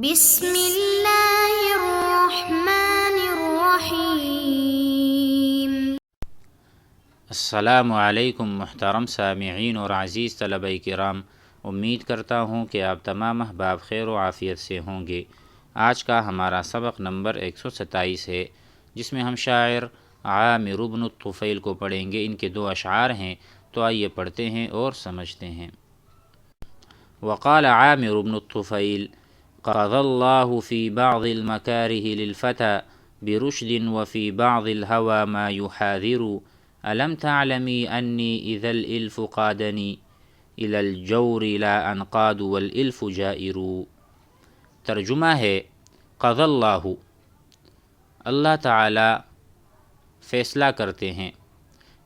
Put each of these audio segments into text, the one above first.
بسم اللہ الرحمن الرحیم۔ السلام علیکم محترم سامعین اور عزیز طلبہ کرام، امید کرتا ہوں کہ آپ تمام احباب خیر و عافیت سے ہوں گے۔ آج کا ہمارا سبق نمبر 127 ہے، جس میں ہم شاعر عامر بن الطفیل کو پڑھیں گے۔ ان کے 2 اشعار ہیں، تو آئیے پڑھتے ہیں اور سمجھتے ہیں۔ وقال عامر بن الطفیل قضى الله في بعض المكاره للفتى برشد وفي بعض الهوى ما يحاذر ألم تعلمي أني إذا الإلف قادني إلى الجور لا أنقاد والإلف جائر۔ ترجمہ ہے، قضى اللہ، اللہ تعالی فیصلہ کرتے ہیں،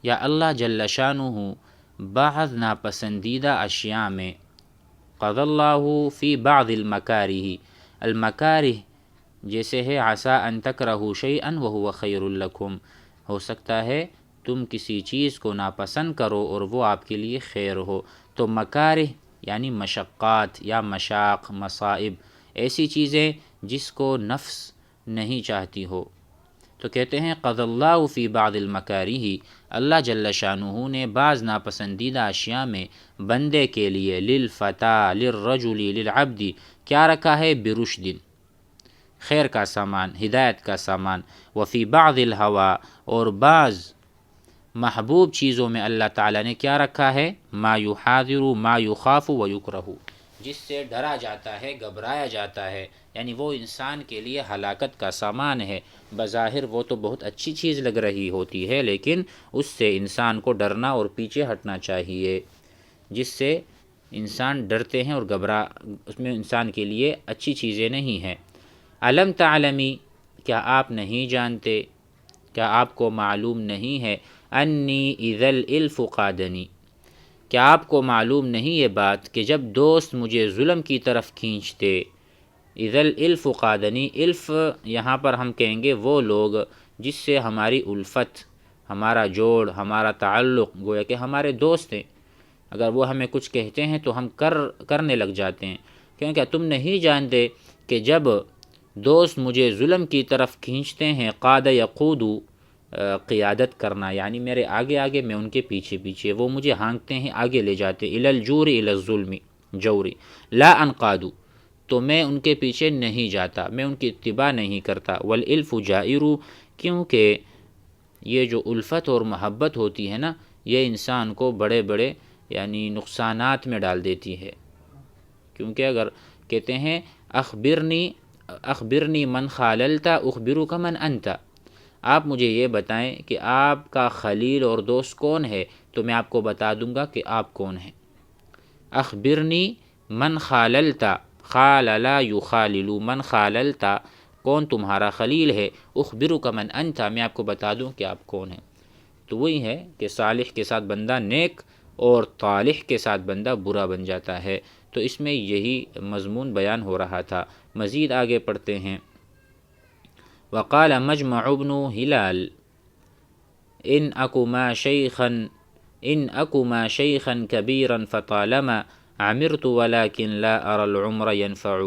یا اللہ جل شانہ بعض ناپسندیدہ اشیاء میں، قضى اللہ فی بعض المکارہ، المکارہ جیسے ہے عسى ان تکرہوا شیئا وہو خیر لکم، ہو سکتا ہے تم کسی چیز کو ناپسند کرو اور وہ آپ کے لیے خیر ہو۔ تو مکارہ یعنی مشقات یا مشاق، مصائب، ایسی چیزیں جس کو نفس نہیں چاہتی ہو۔ تو کہتے ہیں قضى اللہ فی بعض المکارہ، اللہ جل شانہ نے بعض ناپسندیدہ اشیاء میں بندے کے لیے، للفتى للرجل للعبد، کیا رکھا ہے؟ برشد، خیر کا سامان، ہدایت کا سامان، وفی بعض الہوى، اور بعض محبوب چیزوں میں اللہ تعالیٰ نے کیا رکھا ہے؟ ما یحاذر، ما یخاف و یکرہ، جس سے ڈرا جاتا ہے، گھبرایا جاتا ہے، یعنی وہ انسان کے لیے ہلاکت کا سامان ہے۔ بظاہر وہ تو بہت اچھی چیز لگ رہی ہوتی ہے، لیکن اس سے انسان کو ڈرنا اور پیچھے ہٹنا چاہیے، جس سے انسان ڈرتے ہیں اور اس میں انسان کے لیے اچھی چیزیں نہیں ہیں۔ الم تعلمی، کیا آپ نہیں جانتے، کیا آپ کو معلوم نہیں ہے؟ انی اذا الالف قادنی، کیا آپ کو معلوم نہیں یہ بات کہ جب دوست مجھے ظلم کی طرف کھینچتے، اذا الالف قادنی، الف یہاں پر ہم کہیں گے وہ لوگ جس سے ہماری الفت، ہمارا جوڑ، ہمارا تعلق، گویا کہ ہمارے دوست ہیں، اگر وہ ہمیں کچھ کہتے ہیں تو ہم کرنے لگ جاتے ہیں، کیونکہ تم نہیں جانتے کہ جب دوست مجھے ظلم کی طرف کھینچتے ہیں، قاد یقود، قیادت کرنا، یعنی میرے آگے آگے، میں ان کے پیچھے پیچھے، وہ مجھے ہانکتے ہیں، آگے لے جاتے، الی الجور الی الظلم، جوری، لا انقاد، تو میں ان کے پیچھے نہیں جاتا، میں ان کی اتباع نہیں کرتا، والالف جائر، کیونکہ یہ جو الفت اور محبت ہوتی ہے نا، یہ انسان کو بڑے بڑے یعنی نقصانات میں ڈال دیتی ہے۔ کیونکہ اگر کہتے ہیں اخبرنی من خاللت اخبرک من انت، آپ مجھے یہ بتائیں کہ آپ کا خلیل اور دوست کون ہے، تو میں آپ کو بتا دوں گا کہ آپ کون ہیں۔ اخبرنی من خاللت، خالل یخالل، من خاللت، کون تمہارا خلیل ہے، اخبرک من انت، میں آپ کو بتا دوں کہ آپ کون ہیں۔ تو وہی ہے کہ صالح کے ساتھ بندہ نیک اور طالح کے ساتھ بندہ برا بن جاتا ہے، تو اس میں یہی مضمون بیان ہو رہا تھا۔ مزید آگے پڑھتے ہیں۔ وقال مجمع بن ہلال ان اکو ما شیخا کبیرا فطالما عمرت ولكن لا ارى العمر ينفع،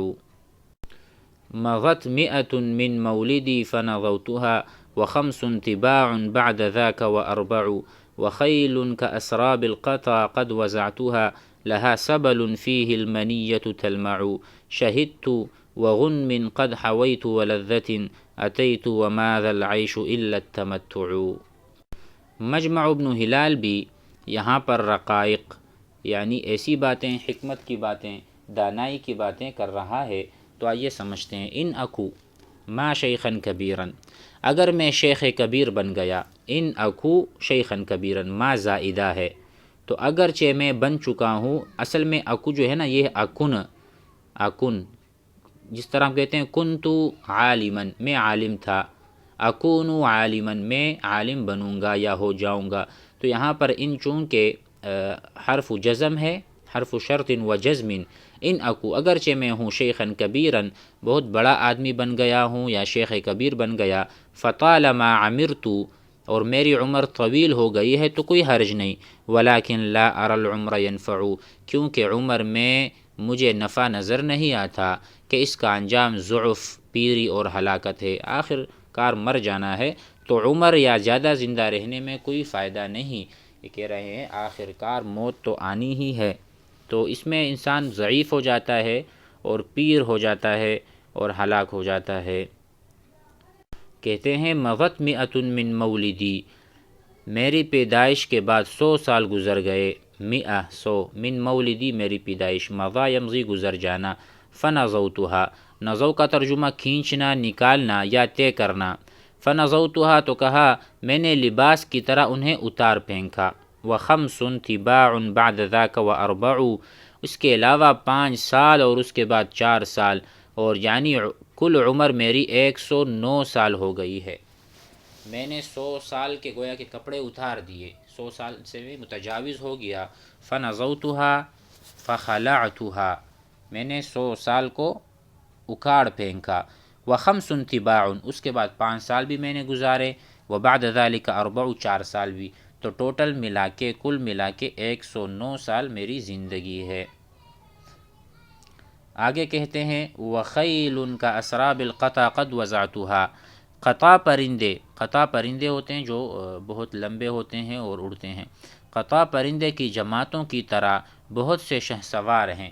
مضت 100 من مولدي فنظوتها وخمس تباع بعد ذاك وأربع، وخيل كأسراب القطى قد وزعتها لها سبل فيه المنية تلمع، شهدت وغنم قد حويت ولذة أتيت وماذا العيش إلا التمتع۔ مجمع ابن ہلال بھی یہاں پر رقائق یعنی ایسی باتیں، حکمت کی باتیں، دانائی کی باتیں کر رہا ہے، تو آئیے سمجھتے ہیں۔ ان اکو ما شیخا کبیرا، اگر میں شیخ کبیر بن گیا، ان اکو شیخا کبیرا، ما زائدہ ہے، تو اگرچہ میں بن چکا ہوں، اصل میں اکو جو ہے نا، یہ اکن، جس طرح ہم کہتے ہیں کنتو عالما، میں عالم تھا، اکون عالما، میں عالم بنوں گا یا ہو جاؤں گا، تو یہاں پر ان چونکہ حرف جزم ہے، حرف شرط و جزم، ان اکو، اگرچہ میں ہوں شیخا کبیرا، بہت بڑا آدمی بن گیا ہوں یا شیخ کبیر بن گیا، فطالما عمرت، اور میری عمر طویل ہو گئی ہے، تو کوئی حرج نہیں، ولیکن لا اری العمر ینفع، کیونکہ عمر میں مجھے نفع نظر نہیں آتا کہ اس کا انجام ضعف، پیری اور ہلاکت ہے، آخر کار مر جانا ہے، تو عمر یا زیادہ زندہ رہنے میں کوئی فائدہ نہیں۔ یہ کہہ رہے ہیں آخر کار موت تو آنی ہی ہے، تو اس میں انسان ضعیف ہو جاتا ہے اور پیر ہو جاتا ہے اور ہلاک ہو جاتا ہے۔ کہتے ہیں مضت مئۃ من مولدی، میری پیدائش کے بعد 100 سال گزر گئے، 100 من مولدی میری پیدائش، مضا یمضی گزر جانا، فنضوتها، نضو کا ترجمہ کھینچنا، نکالنا یا طے کرنا، فنضوتها تو کہا میں نے لباس کی طرح انہیں اتار پھینکا، وخمس تباع بعد ذاک واربع، اس کے علاوہ 5 سال اور اس کے بعد 4 سال، اور یعنی کل عمر میری 109 سال ہو گئی ہے۔ میں نے 100 سال کے گویا کہ کپڑے اتار دیے، 100 سال سے بھی متجاوز ہو گیا، فنضوتها فخلعتها، میں نے 100 سال کو اکھاڑ پھینکا، وخمس تباع، اس کے بعد 5 سال بھی میں نے گزارے، وبعد ذلك اربع، 4 سال بھی، تو ٹوٹل ملا کے کل ملا کے 109 سال میری زندگی ہے۔ آگے کہتے ہیں وخیل کا اسراب القطع قد وضعتها، قطع پرندے ہوتے ہیں جو بہت لمبے ہوتے ہیں اور اڑتے ہیں، قطع پرندے کی جماعتوں کی طرح بہت سے شہسوار ہیں،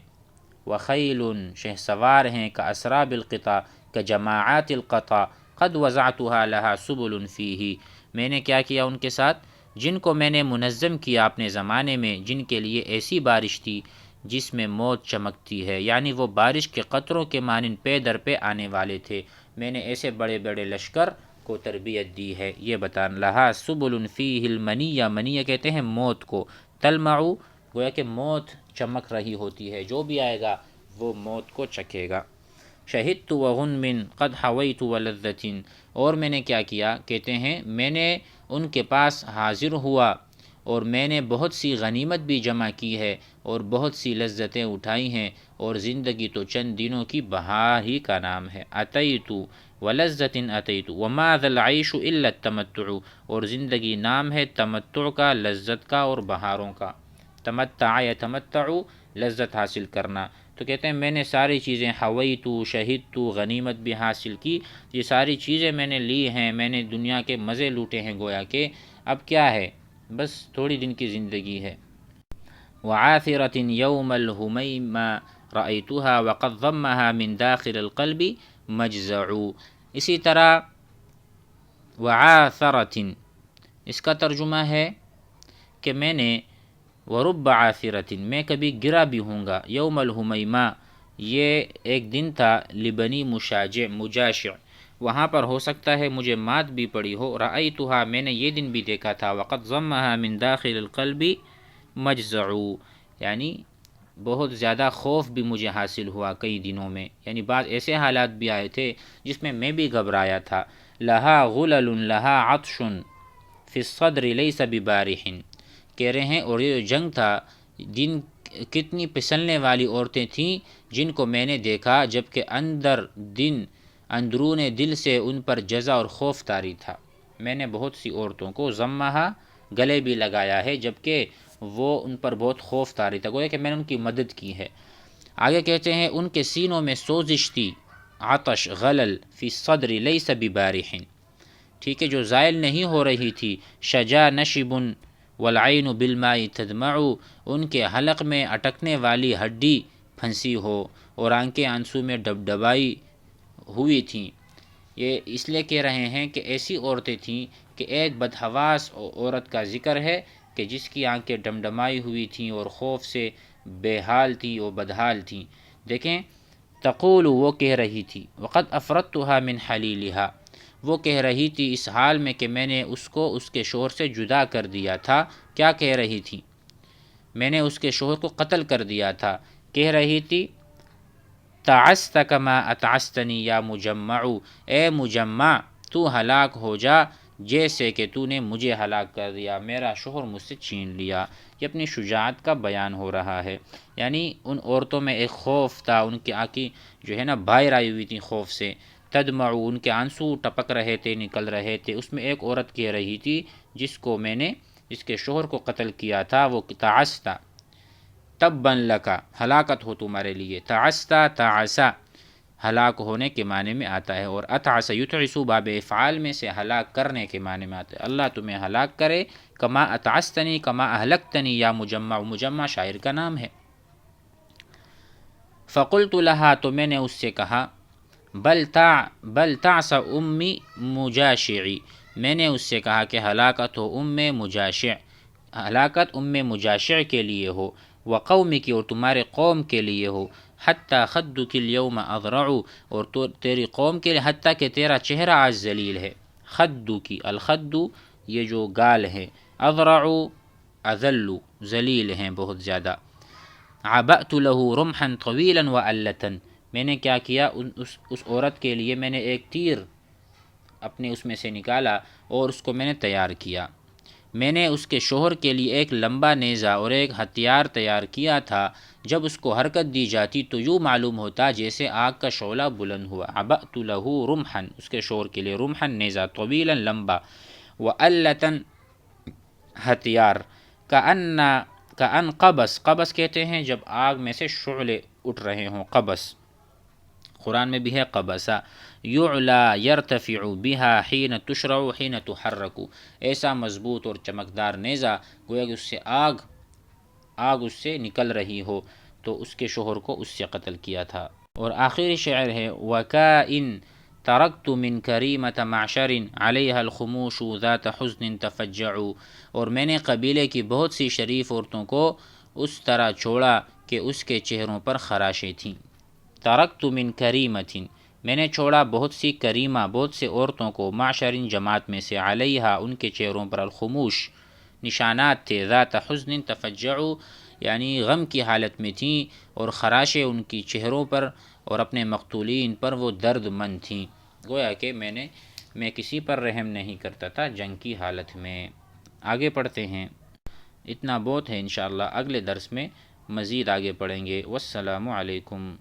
وخیل شہسوار ہیں، کا اسراب القطع، کا جماعات القطع، قد وضعتها لها سبل فیہ، میں نے کیا کیا ان کے ساتھ، جن کو میں نے منظم کیا اپنے زمانے میں، جن کے لیے ایسی بارش تھی جس میں موت چمکتی ہے، یعنی وہ بارش کے قطروں کے مانند پے در پہ آنے والے تھے، میں نے ایسے بڑے بڑے لشکر کو تربیت دی ہے، یہ بتانا، لہا سبل فیہ المنیہ، منیہ کہتے ہیں موت کو، تلمع گویا کہ موت چمک رہی ہوتی ہے، جو بھی آئے گا وہ موت کو چکھے گا۔ شہدت وغنم قد حویت ولذۃ، اور میں نے کیا کیا، کہتے ہیں میں نے ان کے پاس حاضر ہوا اور میں نے بہت سی غنیمت بھی جمع کی ہے اور بہت سی لذتیں اٹھائی ہیں، اور زندگی تو چند دنوں کی بہار ہی کا نام ہے، اتیت ولذۃ اتیت وما ذا العیش الا التمتع، اور زندگی نام ہے تمتع کا، لذت کا اور بہاروں کا، تمتع یتمتع، لذت حاصل کرنا، تو کہتے ہیں میں نے ساری چیزیں حویت، شہدت، غنیمت بھی حاصل کی، یہ ساری چیزیں میں نے لی ہیں، میں نے دنیا کے مزے لوٹے ہیں، گویا کہ اب کیا ہے، بس تھوڑی دن کی زندگی ہے۔ وعاثرة يوم الهميم رأيتها وقد ضمها من داخل القلب مجزع، اسی طرح وعاثرة اس کا ترجمہ ہے کہ میں نے ورب عاثرة، میں کبھی گرا بھی ہوں گا، یوم الہمیمہ، یہ ایک دن تھا، لبنی مجاشع، وہاں پر ہو سکتا ہے مجھے مات بھی پڑی ہو، رأیتها، میں نے یہ دن بھی دیکھا تھا، وقد ضمها من داخل القلب مجزع، یعنی بہت زیادہ خوف بھی مجھے حاصل ہوا کئی دنوں میں، یعنی بعض ایسے حالات بھی آئے تھے جس میں بھی گھبرایا تھا، لہا غلل لہا عطش فی الصدر لیس ببارح، کہہ رہے ہیں اور یہ جنگ تھا، دن کتنی پسلنے والی عورتیں تھیں جن کو میں نے دیکھا، جبکہ اندرون دل سے ان پر جزع اور خوف طاری تھا، میں نے بہت سی عورتوں کو ضمہا گلے بھی لگایا ہے، جبکہ وہ ان پر بہت خوف طاری تھا، گویا کہ میں نے ان کی مدد کی ہے۔ آگے کہتے ہیں ان کے سینوں میں سوزش تھی، عطش غلل، فی الصدر لیس ببارح، ٹھیک ہے، جو زائل نہیں ہو رہی تھی، شجا نشب والعین بالماء تدمع، ان کے حلق میں اٹکنے والی ہڈی پھنسی ہو اور آنکھیں آنسو میں ڈبڈبائی ہوئی تھیں، یہ اس لیے کہہ رہے ہیں کہ ایسی عورتیں تھیں کہ ایک بدحواس عورت کا ذکر ہے کہ جس کی آنکھیں ڈمڈمائی ہوئی تھیں اور خوف سے بے حال تھی اور بدحال تھیں۔ دیکھیں تقول، وہ کہہ رہی تھی، وقد افردتها من حلیلها، وہ کہہ رہی تھی اس حال میں کہ میں نے اس کو اس کے شوہر سے جدا کر دیا تھا، کیا کہہ رہی تھی، میں نے اس کے شوہر کو قتل کر دیا تھا، کہہ رہی تھی تعست کما اتعستنی یا مجمع، اے مجمع تو ہلاک ہو جا جیسے کہ تو نے مجھے ہلاک کر دیا، میرا شوہر مجھ سے چھین لیا، یہ اپنی شجاعت کا بیان ہو رہا ہے، یعنی ان عورتوں میں ایک خوف تھا، ان کی آنکھیں جو ہے نا باہر آئی ہوئی تھیں خوف سے، تدمع، ان کے آنسو ٹپک رہے تھے، نکل رہے تھے، اس میں ایک عورت کہہ رہی تھی جس کو میں نے، جس کے شوہر کو قتل کیا تھا، وہ تعست، تباً لکا، ہلاکت ہو تمہارے لیے، تعستا تعسا ہلاک ہونے کے معنی میں آتا ہے، اور اتعس یتعس باب افعال میں سے ہلاک کرنے کے معنی میں آتا ہے، اللہ تمہیں ہلاک کرے، کما اتعستنی کما اہلکتنی، یا مجمع، مجمع شاعر کا نام ہے۔ فقلت لہا، تو میں نے اس سے کہا، بل تعس امی مجاشعی، میں نے اس سے کہا کہ ہلاکت ہو ام مجاشع، ہلاکت ام مجاشع کے لیے ہو، وقومی کی، اور تمہارے قوم کے لیے ہو، حتیٰ خدک اليوم اضرع، اور تو تیری قوم کے لیے، حتیٰ کہ تیرا چہرہ آج ذلیل ہے، خدو کی، الخد یہ جو گال ہے، اضرع اذل ذلیل ہیں بہت زیادہ، عبأت له رمحا طویلا وعلتا، میں نے کیا کیا، اس عورت کے لیے میں نے ایک تیر اپنے اس میں سے نکالا اور اس کو میں نے تیار کیا، میں نے اس کے شوہر کے لیے ایک لمبا نیزہ اور ایک ہتھیار تیار کیا تھا، جب اس کو حرکت دی جاتی تو یوں معلوم ہوتا جیسے آگ کا شعلہ بلند ہوا، عبأت له رمحا، اس کے شوہر کے لیے، رمحا نیزہ، طویلا لمبا، وعلتا ہتھیار، کأن قبس، قبس کہتے ہیں جب آگ میں سے شعلے اٹھ رہے ہوں، قبس، قرآن میں بھی ہے قبسا، یعلا یرتفع بها حین تشرع حین تحرک، ایسا مضبوط اور چمکدار نیزہ، گویا کہ اس سے آگ اس سے نکل رہی ہو، تو اس کے شوہر کو اس سے قتل کیا تھا۔ اور آخری شعر ہے، وَكَائِن ترکت من کریمۃ معشر علیہا الخموش ذات حزن تفجع، اور میں نے قبیلے کی بہت سی شریف عورتوں کو اس طرح چھوڑا کہ اس کے چہروں پر خراشیں تھیں، ترکت من کریمۃ، میں نے چھوڑا بہت سی کریمہ، بہت سے عورتوں کو، معشرین جماعت میں سے، علیہا ان کے چہروں پر، الخموش نشانات تھے، ذات حزن تفجع یعنی غم کی حالت میں تھیں، اور خراشیں ان کی چہروں پر اور اپنے مقتولین پر وہ درد مند تھیں، گویا کہ میں کسی پر رحم نہیں کرتا تھا جنگ کی حالت میں۔ آگے پڑھتے ہیں، اتنا بہت ہے، انشاءاللہ اگلے درس میں مزید آگے پڑھیں گے۔ والسلام علیکم۔